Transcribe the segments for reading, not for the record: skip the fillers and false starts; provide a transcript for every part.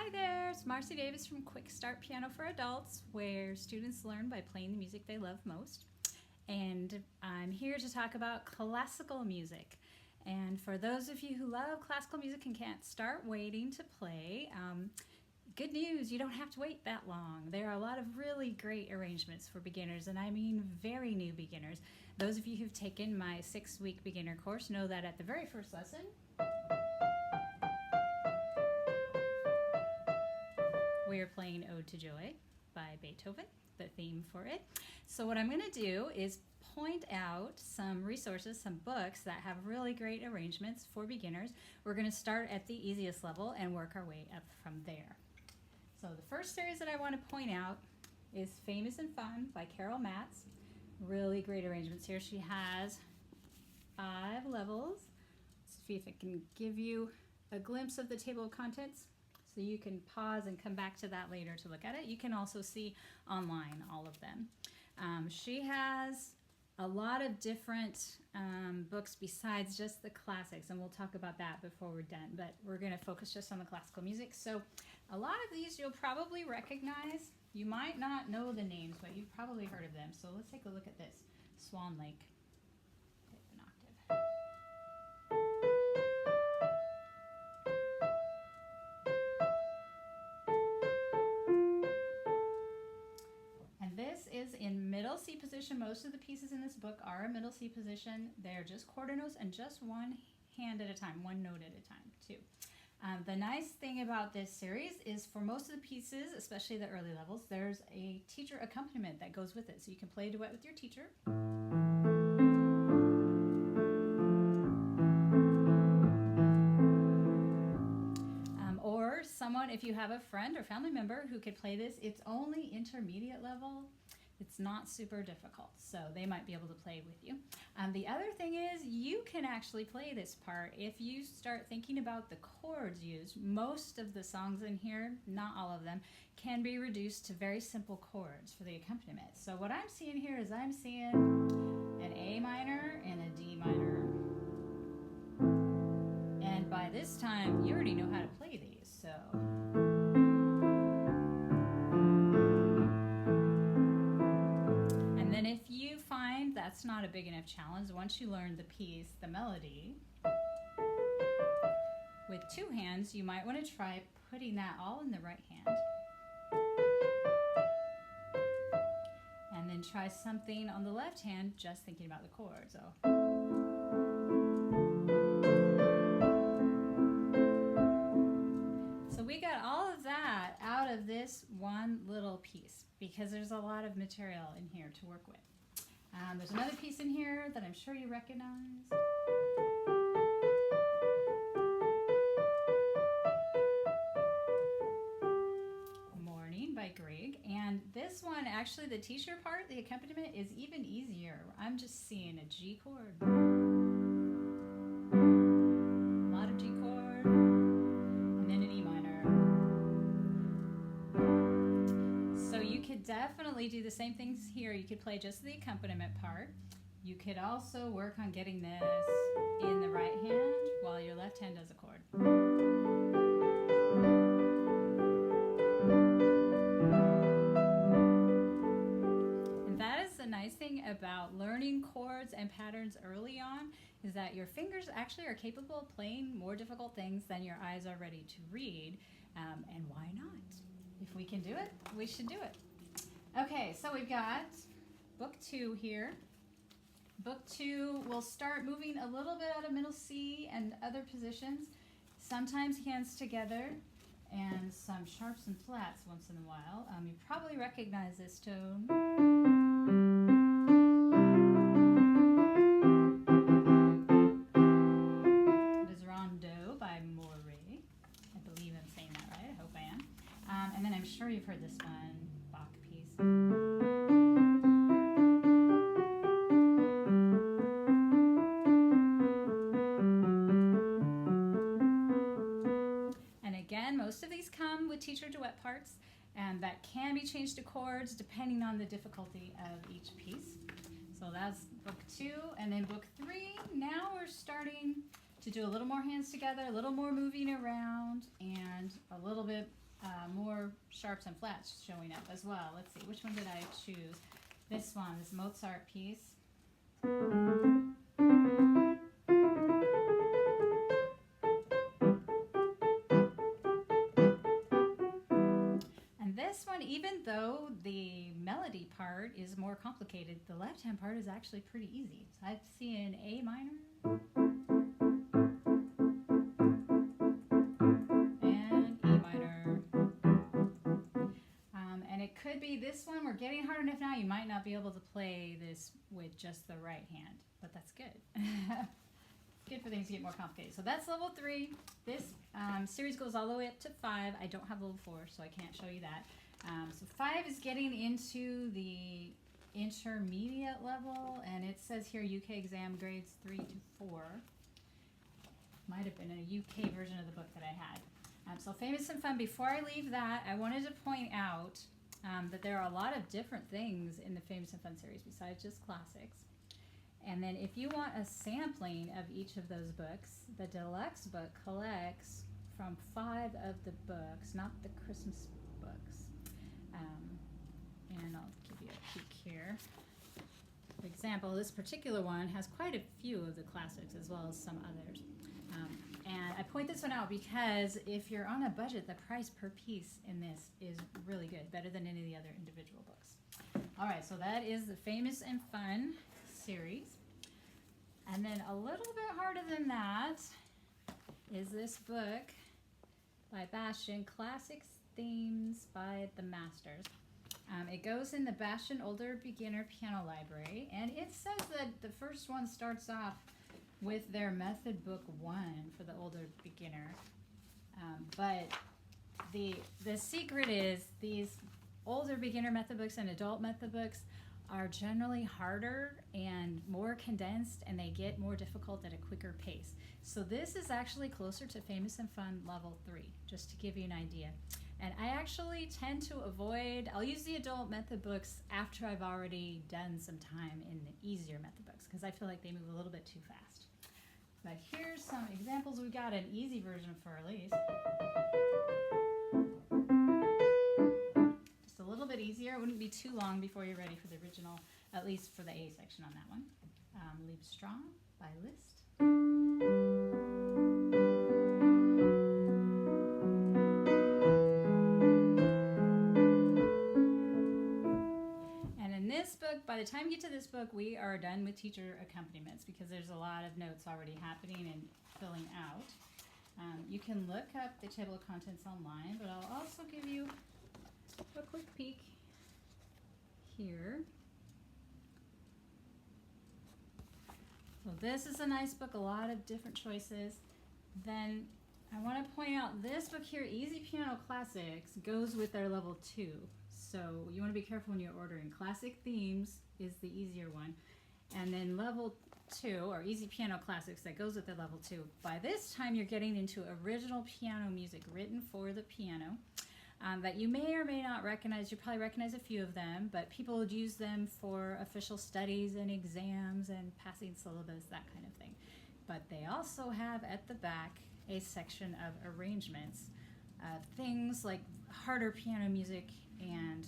Hi there, it's Marcy Davis from Quick Start Piano for Adults, where students learn by playing the music they love most. And I'm here to talk about classical music. And for those of you who love classical music and can't start waiting to play, good news, you don't have to wait that long. There are a lot of really great arrangements for beginners, and I mean very new beginners. Those of you who've taken my 6-week beginner course know that at the very first lesson, we are playing Ode to Joy by Beethoven, the theme for it. So what I'm going to do is point out some resources, some books that have really great arrangements for beginners. We're going to start at the easiest level and work our way up from there. So the first series that I want to point out is Famous and Fun by Matz. Really great arrangements here. She has 5 levels. Let's see if I can give you a glimpse of the table of contents. So you can pause and come back to that later to look at it. You can also see online all of them. She has a lot of different books besides just the classics, and we'll talk about that before we're done, but we're going to focus just on the classical music. So a lot of these you'll probably recognize. You might not know the names, but you've probably heard of them. So let's take a look at this. Swan Lake. An octave. This is in middle C position. Most of the pieces in this book are a middle C position. They're just quarter notes and just one hand at a time, one note at a time, too. The nice thing about this series is for most of the pieces, especially the early levels, there's a teacher accompaniment that goes with it. So you can play a duet with your teacher. Or someone, if you have a friend or family member who could play this, it's only intermediate level. It's not super difficult, so they might be able to play with you. The other thing is you can actually play this part if you start thinking about the chords used. Most of the songs in here, not all of them, can be reduced to very simple chords for the accompaniment. So what I'm seeing here is I'm seeing an A minor and a D minor. And by this time, you already know how to play these, so. And then if you find that's not a big enough challenge, once you learn the piece, the melody, with 2 hands, you might want to try putting that all in the right hand. And then try something on the left hand, just thinking about the chords. So. We got all of that out of this one little piece because there's a lot of material in here to work with. There's another piece in here that I'm sure you recognize. Morning by Grieg. And this one, actually the teacher part, the accompaniment, is even easier. I'm just seeing a G chord. A lot of G chord. And then an E minor. Could definitely do the same things here. You could play just the accompaniment part. You could also work on getting this in the right hand while your left hand does a chord. And that is the nice thing about learning chords and patterns early on, is that your fingers actually are capable of playing more difficult things than your eyes are ready to read. And why not? If we can do it, we should do it. Okay, so we've got book 2 here. Book 2 will start moving a little bit out of middle C and other positions, sometimes hands together, and some sharps and flats once in a while. You probably recognize this tone. It is Rondeau by Morey. I believe I'm saying that right. I hope I am. And then I'm sure you've heard this one. Bach piece. And again, most of these come with teacher duet parts, and that can be changed to chords depending on the difficulty of each piece. So that's book 2, and then book 3. Now we're starting to do a little more hands together, a little more moving around, and a little bit more sharps and flats showing up as well. Let's see, which one did I choose? This one, this Mozart piece. And this one, even though the melody part is more complicated, the left-hand part is actually pretty easy. So I see an A minor. This one, we're getting hard enough now, you might not be able to play this with just the right hand, but that's good. It's good for things to get more complicated. So that's level 3. This series goes all the way up to 5. I don't have level 4, so I can't show you that. So 5 is getting into the intermediate level, and it says here UK exam grades 3 to 4. Might have been a UK version of the book that I had. So Famous and Fun, before I leave that, I wanted to point out that there are a lot of different things in the Famous and Fun series besides just classics. And then if you want a sampling of each of those books, the deluxe book collects from 5 of the books, not the Christmas books. And I'll give you a peek here. For example, this particular one has quite a few of the classics as well as some others. And I point this one out because if you're on a budget, the price per piece in this is really good, better than any of the other individual books. All right, so that is the Famous and Fun series. And then a little bit harder than that is this book by Bastian, Classics Themes by the Masters. It goes in the Bastian Older Beginner Piano Library, and it says that the first one starts off with their method book 1 for the older beginner. But the secret is these older beginner method books and adult method books are generally harder and more condensed, and they get more difficult at a quicker pace. So this is actually closer to Famous and Fun level 3, just to give you an idea. And I actually tend to avoid, I'll use the adult method books after I've already done some time in the easier method books, because I feel like they move a little bit too fast. But here's some examples. We got an easy version for Elise. Just a little bit easier. It wouldn't be too long before you're ready for the original, at least for the A section on that one. Liebestrom by Liszt. By the time you get to this book, we are done with teacher accompaniments because there's a lot of notes already happening and filling out. You can look up the table of contents online, but I'll also give you a quick peek here. So this is a nice book, a lot of different choices. Then I want to point out this book here, Easy Piano Classics, goes with their level 2. So you want to be careful when you're ordering. Classic Themes is the easier one. And then level 2, or Easy Piano Classics, that goes with the level 2. By this time, you're getting into original piano music written for the piano that you may or may not recognize. You probably recognize a few of them, but people would use them for official studies and exams and passing syllabus, that kind of thing. But they also have at the back a section of arrangements of things like harder piano music and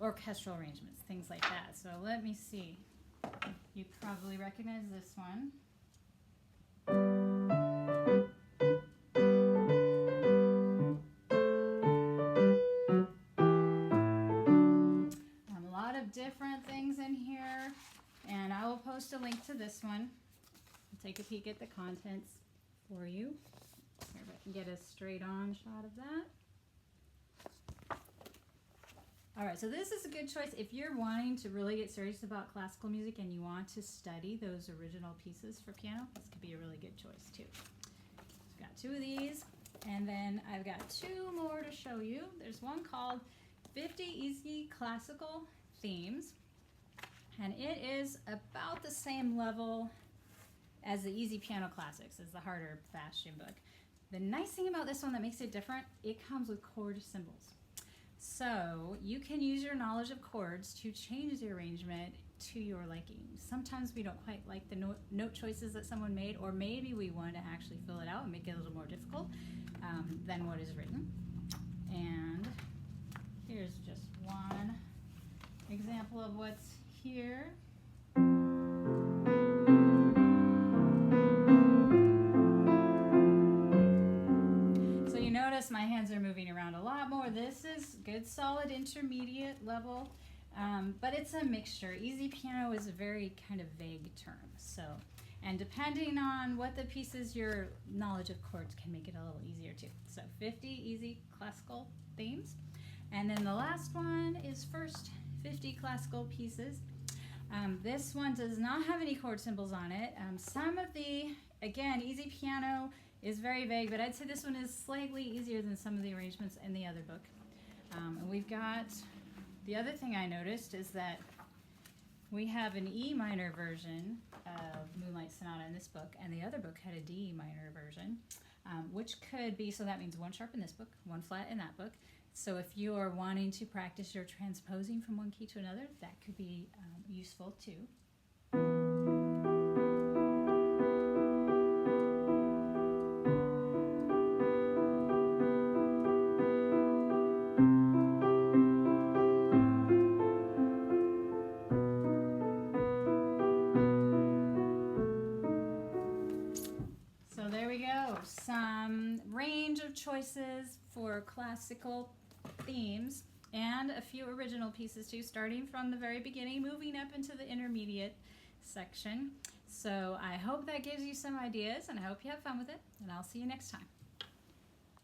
orchestral arrangements, things like that. So let me see. You probably recognize this one. A lot of different things in here, and I will post a link to this one. Take a peek at the contents for you. Here, if I can get a straight on shot of that. All right, so this is a good choice if you're wanting to really get serious about classical music and you want to study those original pieces for piano. This could be a really good choice too. I've got 2 of these, and then I've got 2 more to show you. There's one called 50 Easy Classical Themes, and it is about the same level as the Easy Piano Classics, as the harder Bastian book. The nice thing about this one that makes it different, it comes with chord symbols. So you can use your knowledge of chords to change the arrangement to your liking. Sometimes we don't quite like the note choices that someone made, or maybe we want to actually fill it out and make it a little more difficult than what is written. And here's just one example of what's here. So you notice my hands are moving around a lot more. This is good, solid, intermediate level, but it's a mixture. Easy piano is a very kind of vague term. So, and depending on what the piece is, your knowledge of chords can make it a little easier too. So 50 easy classical themes. And then the last one is first 50 classical pieces. This one does not have any chord symbols on it. Some of the, again, easy piano is very vague, but I'd say this one is slightly easier than some of the arrangements in the other book. And we've got, the other thing I noticed is that we have an E minor version of Moonlight Sonata in this book, and the other book had a D minor version, which could be, so that means one sharp in this book, one flat in that book. So if you are wanting to practice your transposing from one key to another, that could be useful too. So there we go, some range of choices for classical themes and a few original pieces too, starting from the very beginning, moving up into the intermediate section. So I hope that gives you some ideas, and I hope you have fun with it, and I'll see you next time.